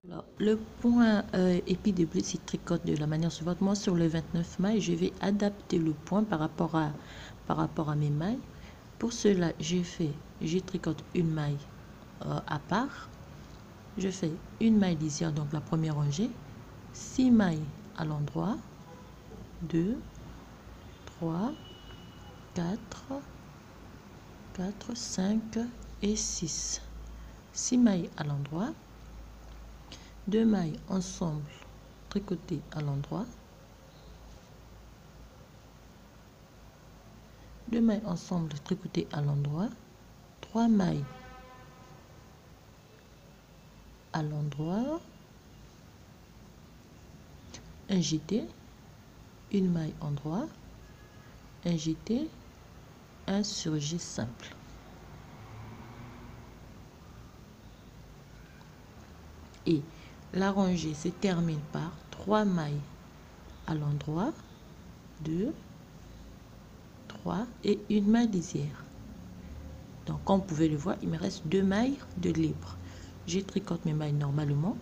Alors, le point épi de blé s'y tricote de la manière suivante. Moi, sur les 29 mailles, je vais adapter le point par rapport à mes mailles. Pour cela, je tricote une maille à part. Je fais une maille lisière, donc la première rangée, 6 mailles à l'endroit, 2, 3, 4, 5 et 6. 6 mailles à l'endroit, 2 mailles ensemble tricotées à l'endroit, 2 mailles ensemble tricotées à l'endroit, 3 mailles à l'endroit, un jeté, une maille endroit, un jeté, un surjet simple. Et la rangée se termine par 3 mailles à l'endroit, 2, 3 et une maille lisière. Donc comme vous pouvez le voir, il me reste 2 mailles de libre. Je tricote mes mailles normalement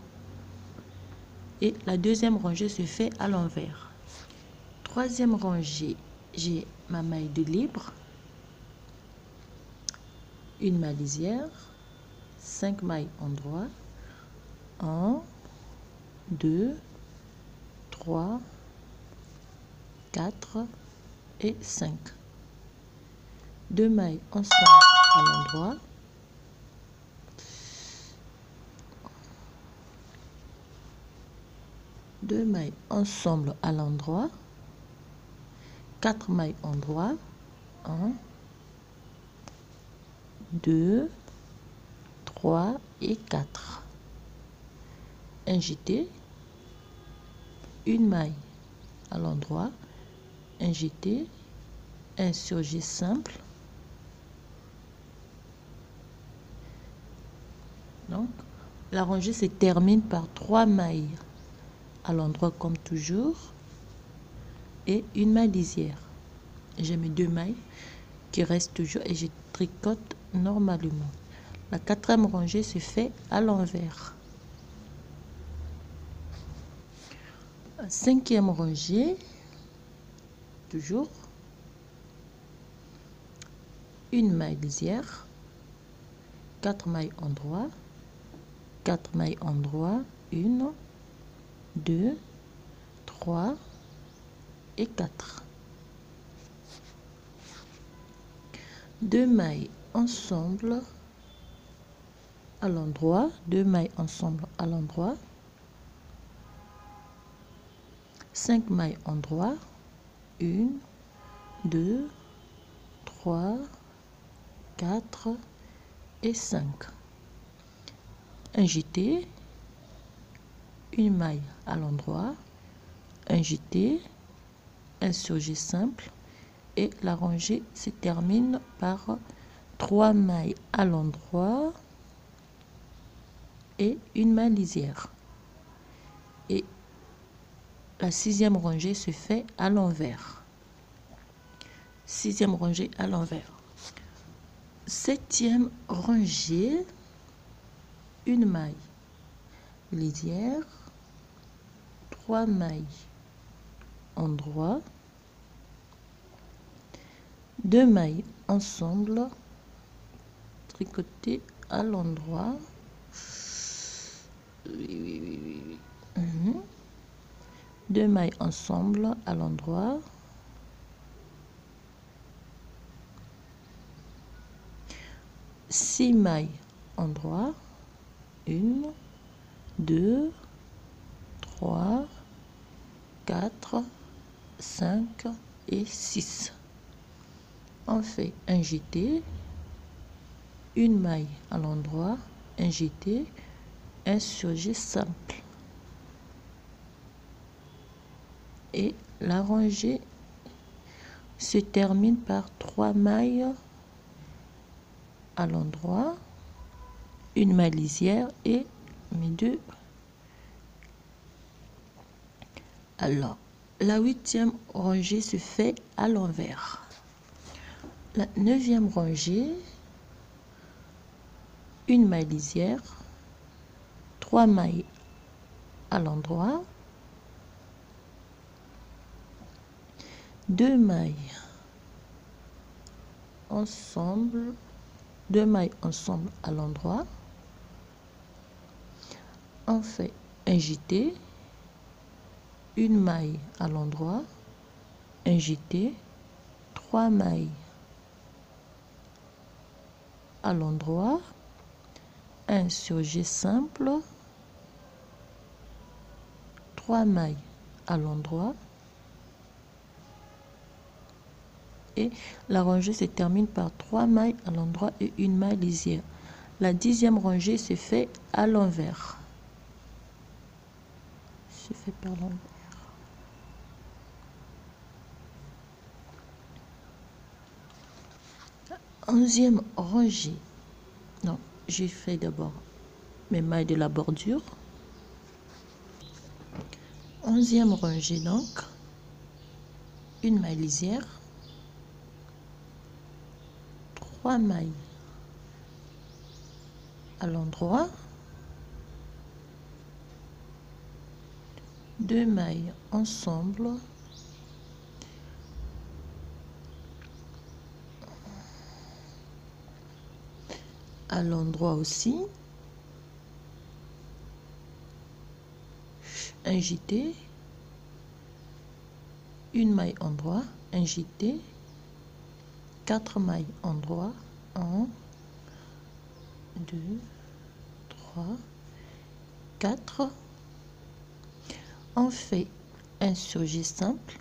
et la deuxième rangée se fait à l'envers. Troisième rangée, j'ai ma maille de libre, une maille lisière, 5 mailles endroit, 1, 2, 3, 4 et 5. 2 mailles ensemble à l'endroit, 2 mailles ensemble à l'endroit, 4 mailles endroit, 1, 2, 3 et 4. Un jeté, une maille à l'endroit, un jeté, un surjet simple. Donc, la rangée se termine par 3 mailles à l'endroit comme toujours et une maille lisière. J'ai mes 2 mailles qui restent toujours et je tricote normalement. La quatrième rangée se fait à l'envers. Cinquième rangée, toujours une maille lisière, 4 mailles endroit, 4 mailles endroit, 1, 2, 3 et 4. 2 mailles ensemble à l'endroit, 2 mailles ensemble à l'endroit, 5 mailles endroit, 1, 2, 3, 4 et 5. Un jeté, une maille à l'endroit, un jeté, un surjet simple et la rangée se termine par 3 mailles à l'endroit et une maille lisière. Et la sixième rangée se fait à l'envers. Sixième rangée à l'envers. Septième rangée, une maille lisière, 3 mailles endroit, 2 mailles ensemble tricotées à l'endroit, 2 mailles ensemble à l'endroit, 6 mailles endroit, 1, 2, 3, 4, 5 et 6. On fait un jeté, une maille à l'endroit, un jeté, un surjet simple. Et la rangée se termine par 3 mailles à l'endroit, une maille lisière et mes 2. Alors, la huitième rangée se fait à l'envers. La neuvième rangée, une maille lisière, 3 mailles à l'endroit, 2 mailles ensemble, 2 mailles ensemble à l'endroit, on fait un jeté, une maille à l'endroit, un jeté, 3 mailles à l'endroit, un surjet simple, 3 mailles à l'endroit, et la rangée se termine par 3 mailles à l'endroit et une maille lisière. La 10e rangée se fait à l'envers. Se fait par l'envers. 11e rangée. Donc, j'ai fait d'abord mes mailles de la bordure. 11e rangée, donc, une maille lisière, 3 mailles à l'endroit, 2 mailles ensemble, à l'endroit aussi, un jeté, une maille endroit, un jeté, 4 mailles endroit, 1, 2, 3, 4. On fait un surjet simple,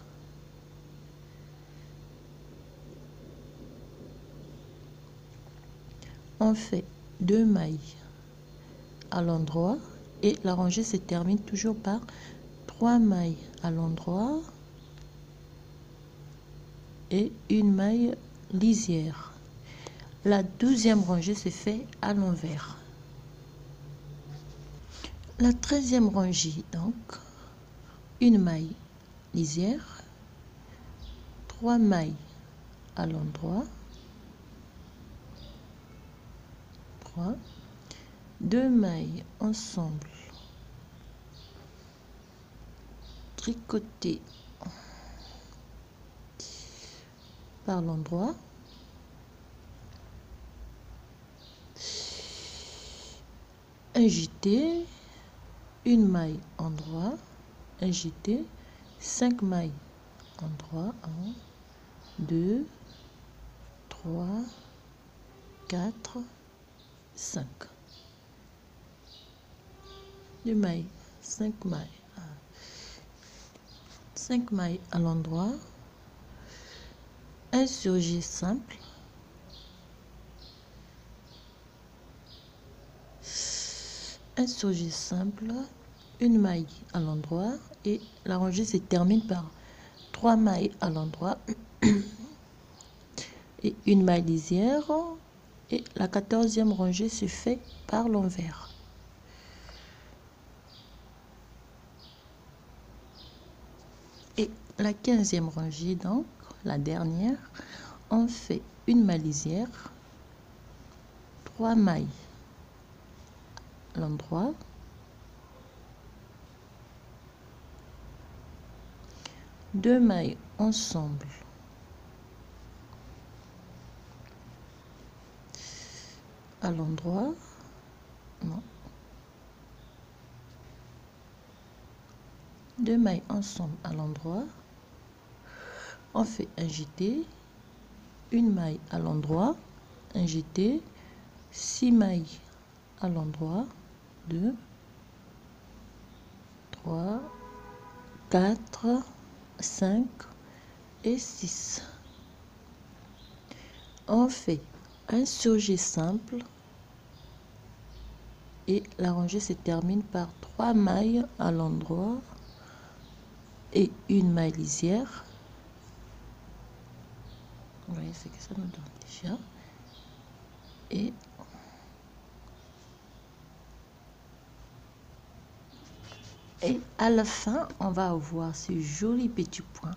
on fait 2 mailles à l'endroit et la rangée se termine toujours par 3 mailles à l'endroit et une maille lisière. La 12e rangée se fait à l'envers. La 13e rangée, donc, une maille lisière, 3 mailles à l'endroit, 3, 2 mailles ensemble, tricotées par l'endroit, un jeté, une maille endroit, un jeté, 5 mailles endroit, 1, 2, 3, 4, 5. 2 mailles, 5 mailles, 5 mailles à l'endroit, un surjet simple, un surjet simple, une maille à l'endroit et la rangée se termine par 3 mailles à l'endroit et une maille lisière et la 14e rangée se fait par l'envers. Et la 15e rangée, donc la dernière, on fait une maille lisière, 3 mailles à l'endroit, 2 mailles ensemble à l'endroit, non, 2 mailles ensemble à l'endroit, on fait un jeté, une maille à l'endroit, un jeté, 6 mailles à l'endroit, 2, 3, 4, 5 et 6. On fait un surjet simple et la rangée se termine par 3 mailles à l'endroit et une maille lisière. Vous voyez ce que ça nous donne déjà. Et à la fin, on va avoir ce joli petit point